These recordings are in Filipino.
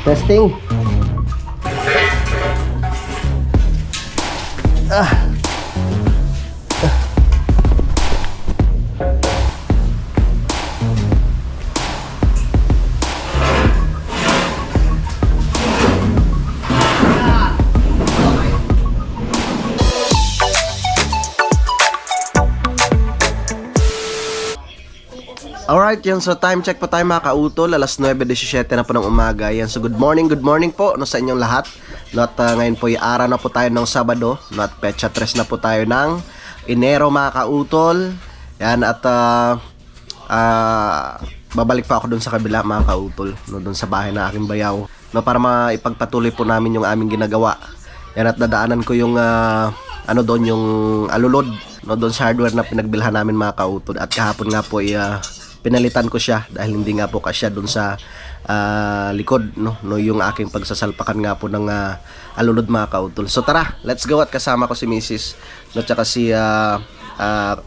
Testing. Alright, yun. So, time check po tayo mga kautol. Alas 9:17 na po ng umaga. Yan. So, good morning po no, sa inyong lahat. No, at ngayon po, araw na po tayo ng Sabado. No, at petsa 3 na po tayo ng Enero mga kautol. Yan. At babalik pa ako dun sa kabila mga kautol. No, dun sa bahay na aking bayaw. No, para maipagpatuloy po namin yung aming ginagawa. Yan. At dadaanan ko yung doon yung alulod. No, doon sa hardware na pinagbilhan namin mga kautol. At kahapon nga po pinalitan ko siya dahil hindi nga po kasya doon sa likod no yung aking pagsasalpakan nga po ng alulod mga kautol. So tara, let's go at kasama ko si Mrs. no tsaka si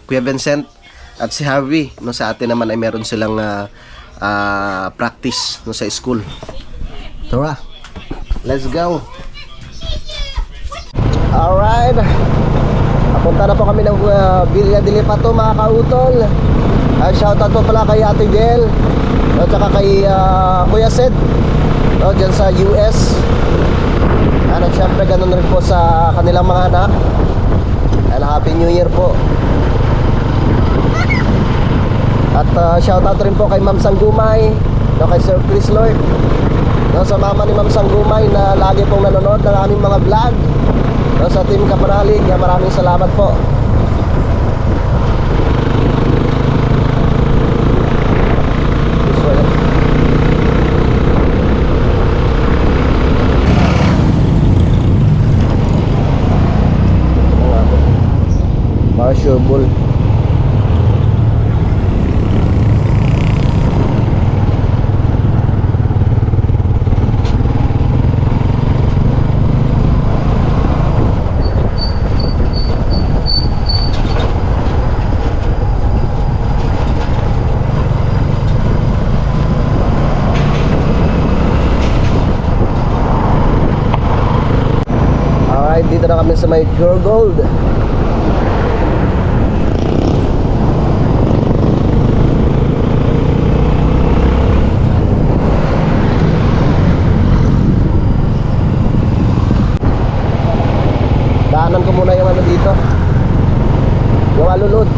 Kuya Vincent at si Harvey no sa atin naman ay meron silang practice no sa school. Tara, let's go. Alright, papunta na po kami ng Villa de Lipato mga kautol. Shoutout po pala kay Ate Gel at saka kay Kuya Sed dyan sa US. At syempre ganun rin po sa kanilang mga anak. And Happy New Year po. At shoutout rin po kay Ma'am Sanggumay, kay Sir Chris Lord, sa mama ni Ma'am Sanggumay na lagi pong nanonood ng aming mga vlog. Sa Team Kapanalig, maraming salamat po. Marshable. Alright, dito na kami sa may Pure Gold. Daanan ko muna yung dito, yung alulod.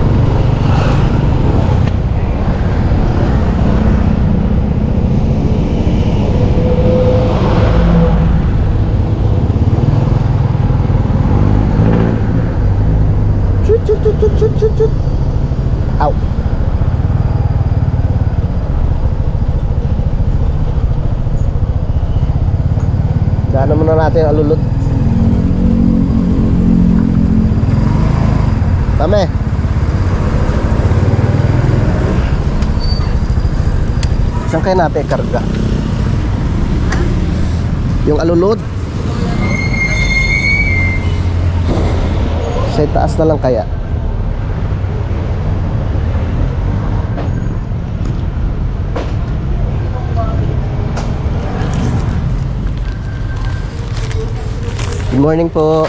Chut. Ow. Daanan muna natin yung alulod. Tame. Saan kaya natin karga? Yung alulod. Sa taas na lang kaya. Good morning po.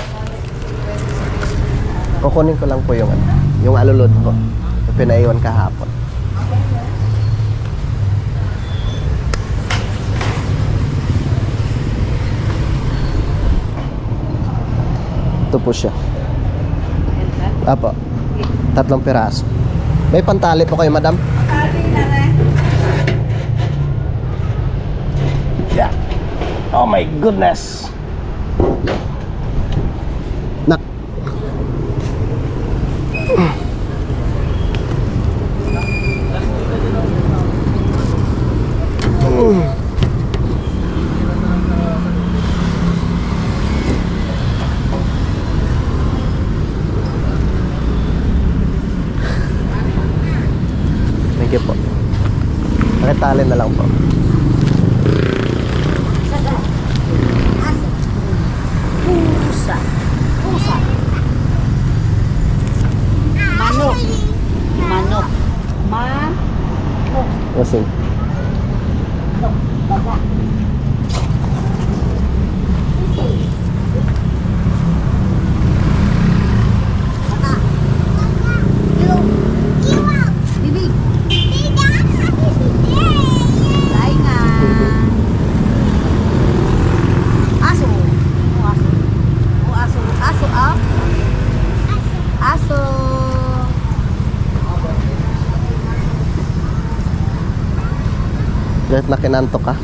Kukunin ko lang po yung alulod ko. Pinaiwan kahapon. Ito po siya. Apo. 3 piraso. May pantali po kayo, madam? Yeah. Oh my goodness. Nak. Thank you po. Pakitali na lang po. Pusa. Manok. Manok. Kasing. Baga. Kahit na kinanto ka.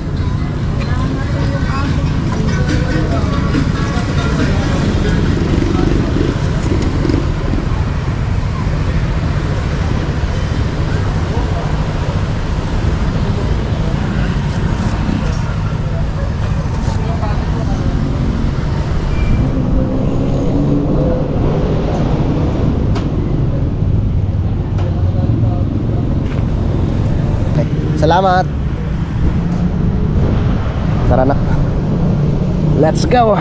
Salamat. Tara na. Let's go.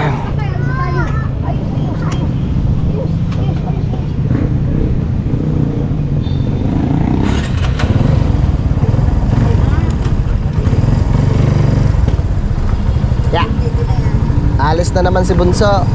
Yeah. Alis na naman si Bunso.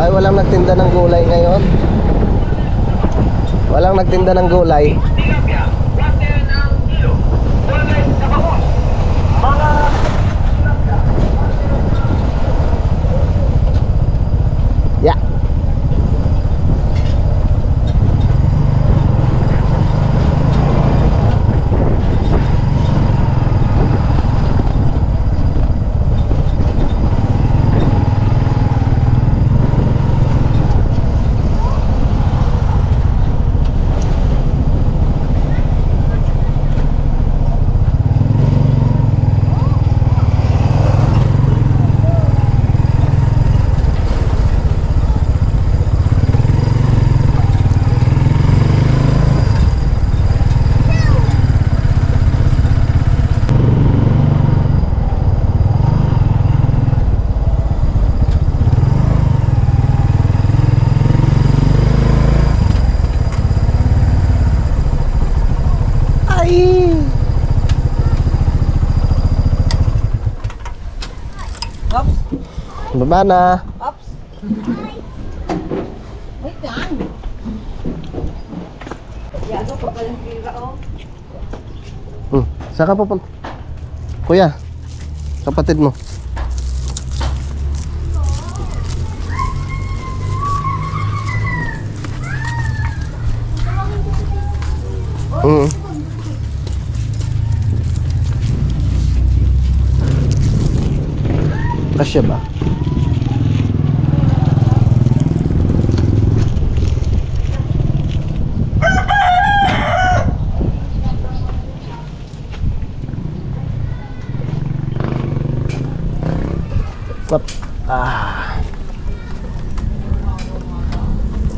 Ay, walang nagtinda ng gulay ngayon. Walang nagtinda ng gulay. Yeah. Baba na. Ops. Wait lang. Yago pa palang pira, oh. Saan ka pupunta? Kuya, kapatid mo. Kasya ba?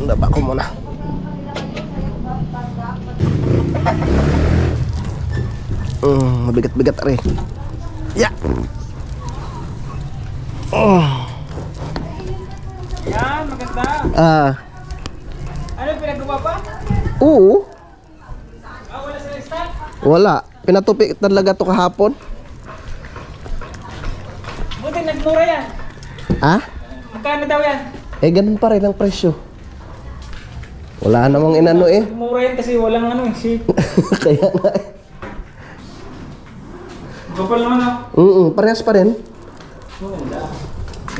Daba ko muna. Mabigat-bigat rin. Ya. Yan, maganda. Ano, pinagawa pa? Oo. Wala sa stock? Wala. Pinatupi talaga to kahapon. Buti nagmura yan. Ha? Magkano daw yan? Eh, ganun pa rin ang presyo. Wala namang inano eh. Mura yan kasi walang ano eh. Kaya nga eh. Kapal naman ako. Parehas pa rin. Maganda.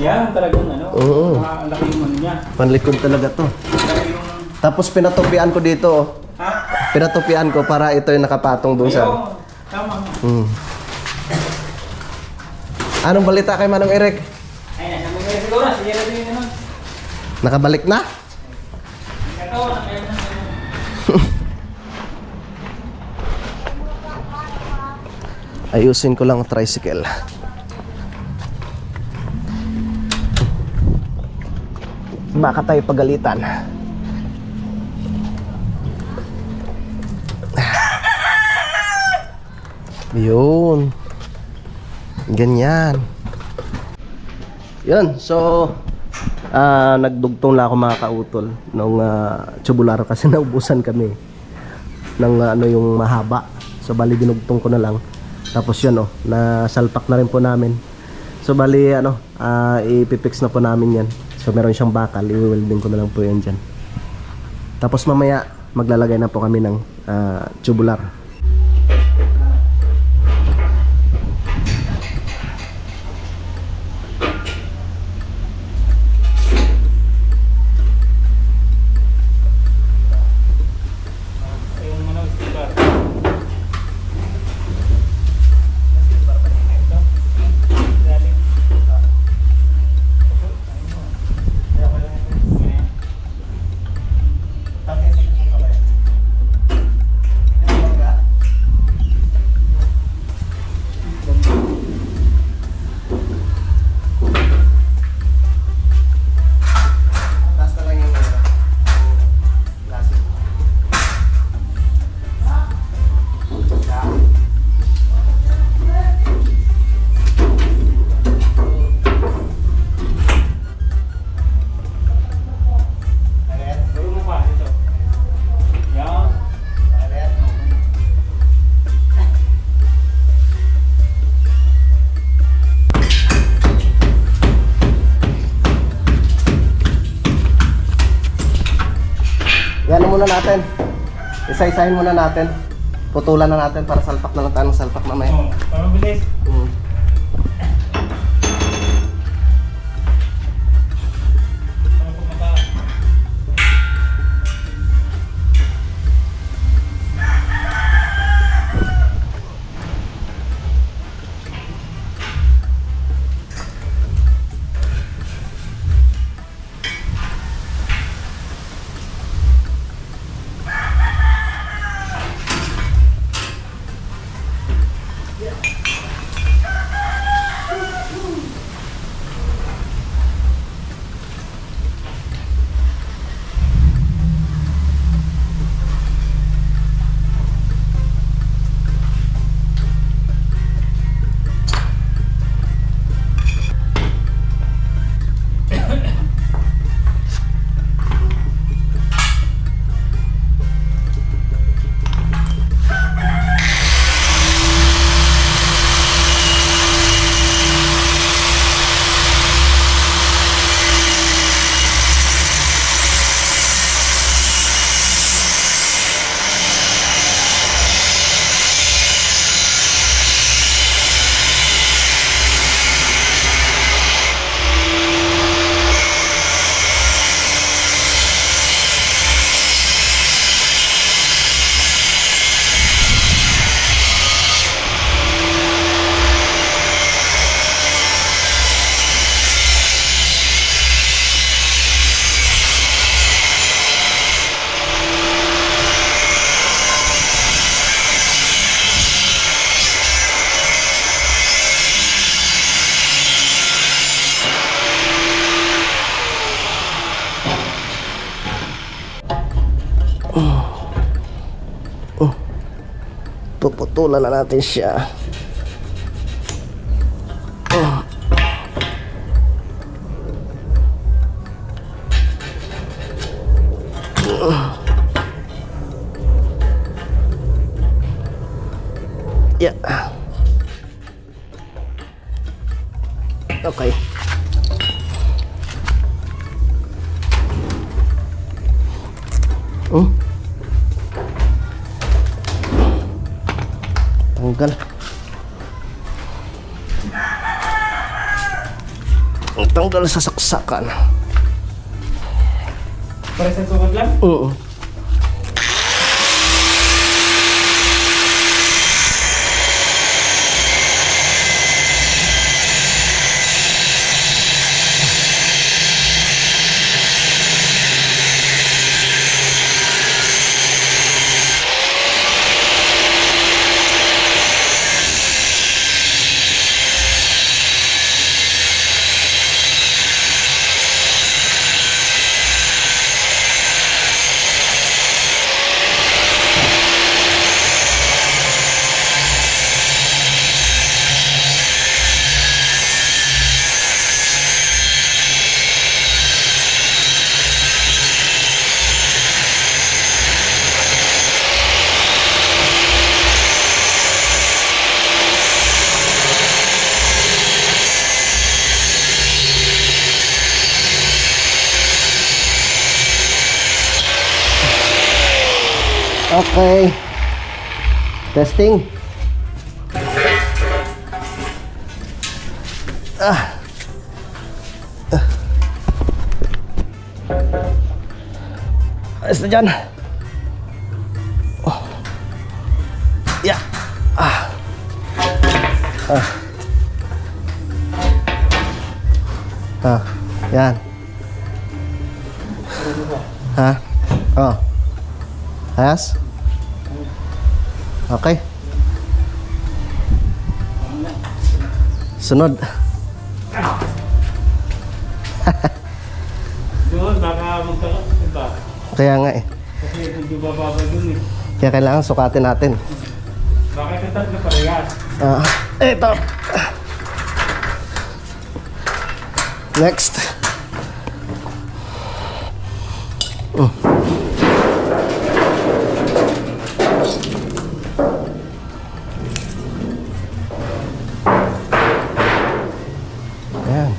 Yan, talagang ano. Ang laki yung ano niya. Panlikod talaga to. Laki yung... Tapos pinatupian ko dito. Oh. Ha? Pinatupian ko para ito yung nakapatong doon sa... Ayun. Tama. Anong balita kay Manong Eric? Ay, nasa mga siguro na. Siya na din yun naman. Nakabalik na? Katawa na kayo na. Ayusin ko lang ang tricycle. Baka tayo pagalitan. Yun. Ganyan. Yun. So, nagdugtong lang ako mga kautol nung tubular kasi naubusan kami ng ano yung mahaba. So, bali dinugtong ko na lang. Tapos yun, nasalpak na rin po namin. So, bali, ipipix na po namin yan. So meron siyang bakal, i-welding ko na lang po yan dyan. Tapos mamaya maglalagay na po kami ng tubular. Yung ano, sticker. Last na lang yung plastic. Gawin mo pa, ito. Yan. Yan muna natin. Isa-isahin muna natin. Putulan na natin para salpak na lang tayo ng salpak mamaya. Oh, para mabilis. Mm. Para pumunta. Puputulan na natin siya. Yeah. Okay. Tanggal. Ang tanggal sa saksakan. Para sa sukat lang? Oo. Okay. Testing. Ayos na dyan. Oh. Yeah. Yan. Ha? Oh. Ayos? Okay. Sunod. Doon, baka magkaroon. Diba? Kaya nga eh. Kasi hindi bababa dun eh. Kaya kailangan sukatin natin. Bakit ang tatlo parehas? Ito. Next. Ayan.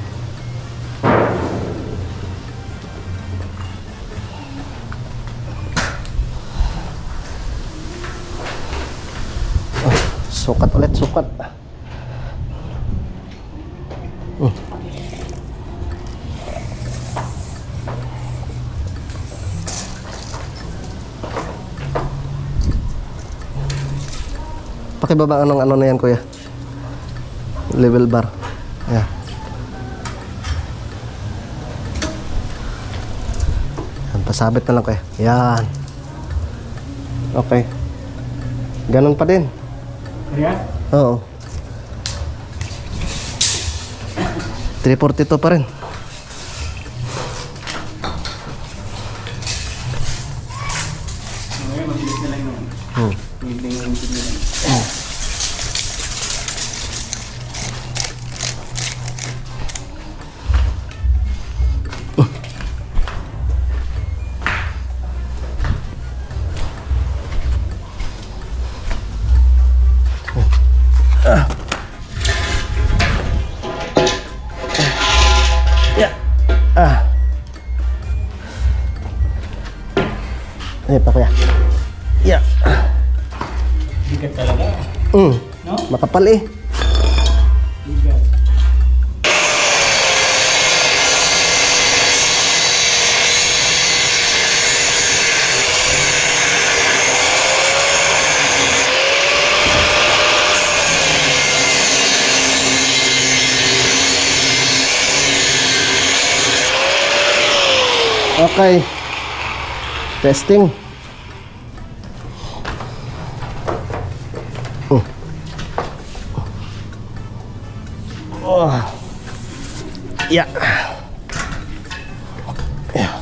Sukat ulit, sukat. Pakibaba ng ano na yan, kuya. Level bar. Ayan. Yan, pasabit na lang, kuya. Yan. Okay. Ganun pa din. Parehas? Oo. 342 pa rin. Ngayon, mabilis na lang yun. Hindi na lang. Ayan pa, kuya. Yeah. Bigat talaga. No? Makapal eh. Bigat. Okay. Testing. Oh. Yeah. Yeah.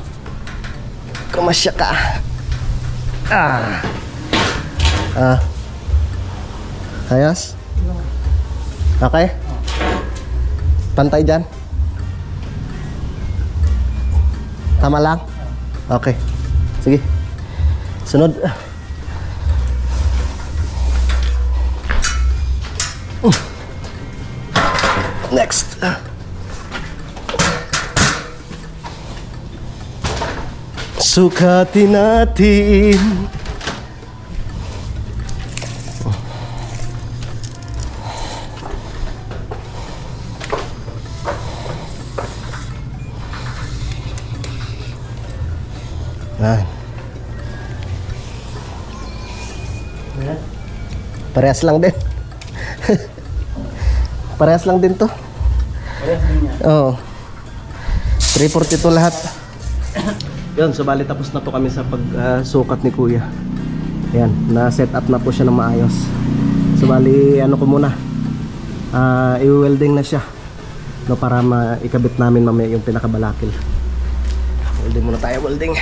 Kumasya ka. Ayos? Okay? Pantay dyan? Tama lang? Okay. Sige. Sunod. Next. Sukatin natin. Yan. Parehas lang din. Parehas lang din to. Parehas din yan. Oo. 342 lahat. Yun, so bali tapos na po kami sa pagsukat ni kuya. Ayan, na-set up na po siya ng maayos. So bali, ano ko muna, i-welding na siya, no, para maikabit namin mamaya yung pinakabalakil. Welding muna tayo, welding.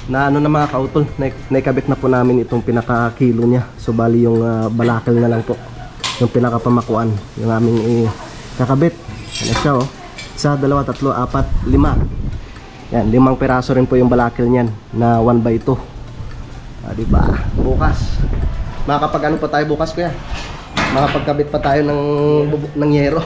na ano na mga kautol, naikabit na po namin itong pinaka-kilo niya. So bali yung balakal na lang po, yung pinaka-pamakuan, yung aming kakabit. Ano siya oh, 1, 2, 3, 4, 5. Yan, 5 piraso rin po yung balakal niyan na 1/2. Diba? Bukas makakapag ano pa tayo bukas kuya? Makapagkabit pa tayo ng yero.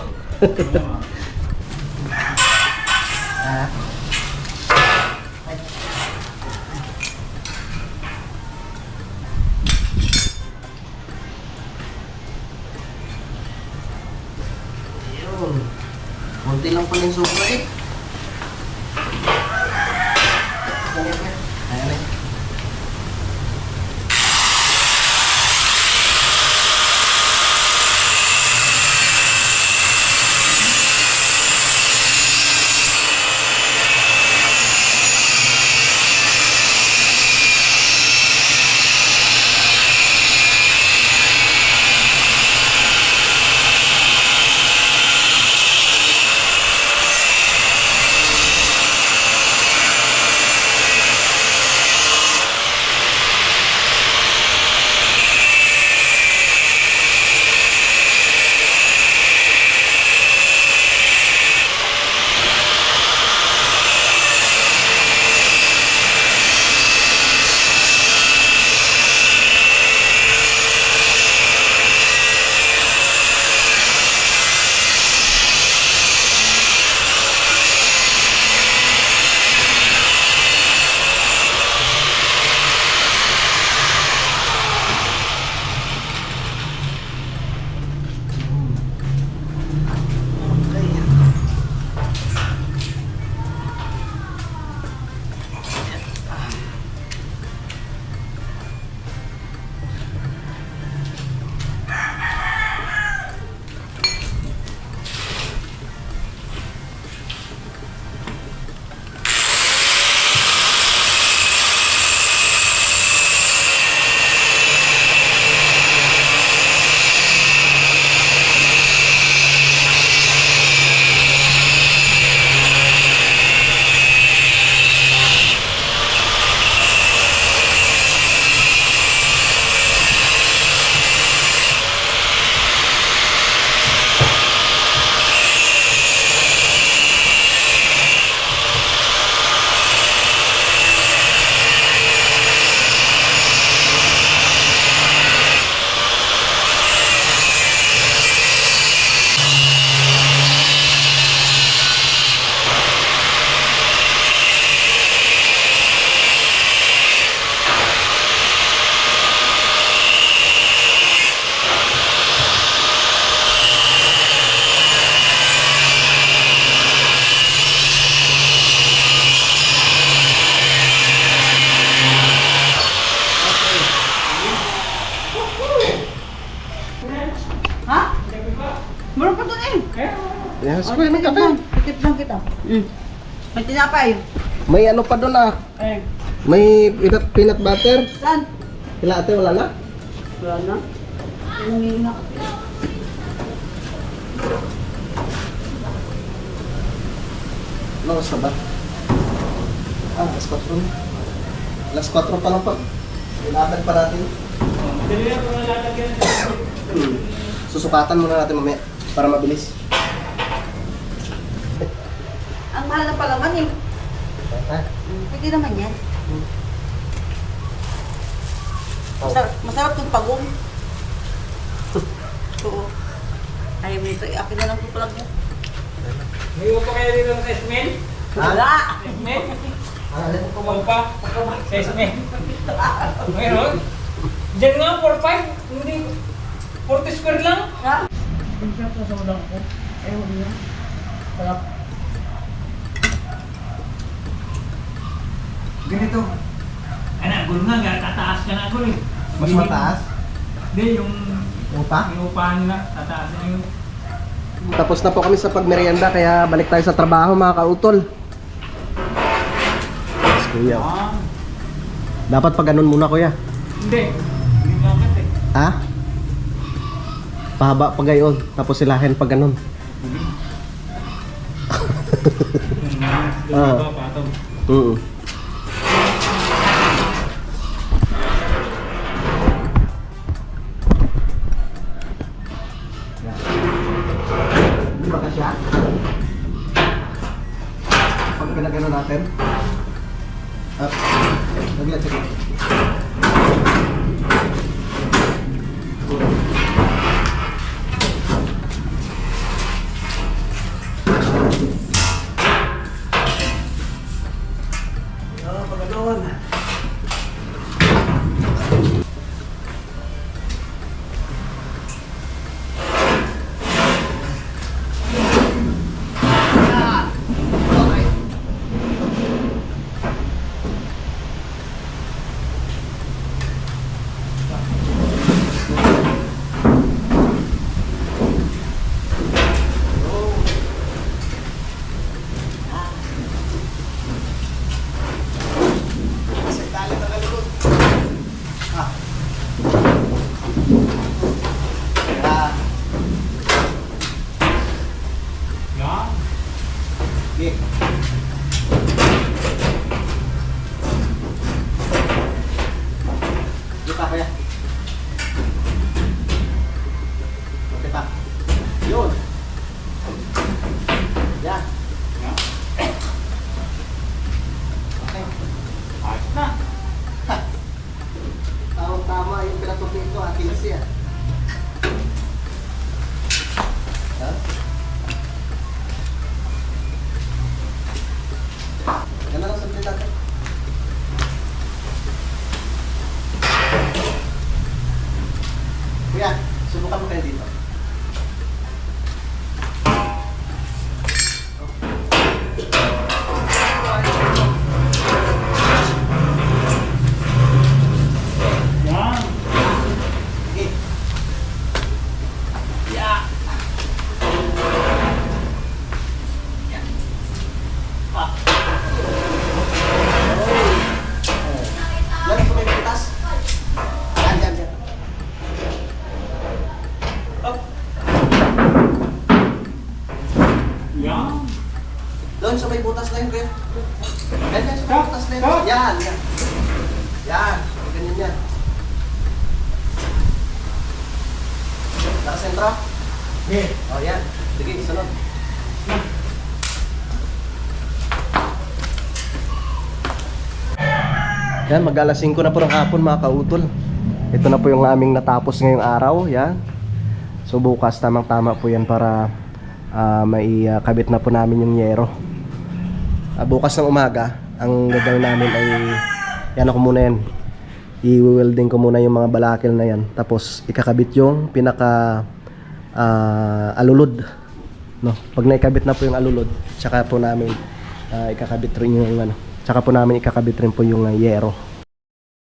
Konti lang pala yung sobra eh. Ayan eh. Meron pa doon eh. Yes, kuya, may kape. Tikip lang kita. May tinapay. May ano pa doon ah. Eh, May peanut butter. saan? Kila ate, wala na? Wala na. Humingi na. Ano, basta ba? Alas 4 na. Alas 4 pa lang pa. Ilatag pa natin. Susukatan muna natin mamaya para mabilis. Ang mahal na palaman eh. Ha? Pwede naman yan. Masarap yung pagong. Oo. Ayaw mo ito. Akin na lang po palag mo. May upo kayo dito sa Esmen? Wala! Esmen? Alin? Upa? Sa Esmen? Meron? Diyan nga, 4-5. Hindi. 40 square lang. Ha? Ang sarap na sa ulang ko. Ayaw mo yan. Sarap. Ganito. Anak, gulo nga. Tataas ka na gulo eh. Mas mataas? Hindi, yung Upa? upahan nila. Tataas na yun. Tapos na po kami sa pagmerienda kaya balik tayo sa trabaho mga kautol. Yes, kuya. Dapat pag ganun muna kuya. Hindi. Hindi dapat eh. Ha? Pahaba pa gayon, tapos silahin pag ganun. Diba, patong. Lagyan, sige. Paganoon. Yan. Okay. Kita pa yan. Okay pa. Yun. Yan. Yan. Okay. Ayos na. Tama yung pinatupi ko, ating siya. Ha? Ganda lang sabihin natin. Kuya, subukan mo kayo dito. Yan. Okay. Yeah. Yan, kung may pitas. Yan, yan, yan. Up. Yan. Doon sa may butas na yun, kuya. Yan, yan, sa may butas na yun. Yan, yan. Yan, ganyan yan. Nakasentra? Okay. O, yan. Sige, sunod. Yan, mag-alas 5 na po ng hapon mga kautol. Ito na po yung aming natapos ngayong araw. Yan. So bukas tamang-tama po yan para maikabit na po namin yung yero. Bukas ng umaga, ang gagawin namin ay yan ako muna yan. I-welding ko muna yung mga balakil na yan. Tapos ikakabit yung pinaka alulod. No? Pag naikabit na po yung alulod, tsaka po namin ikakabit rin yung tsaka po namin ikakabit rin po yung yero.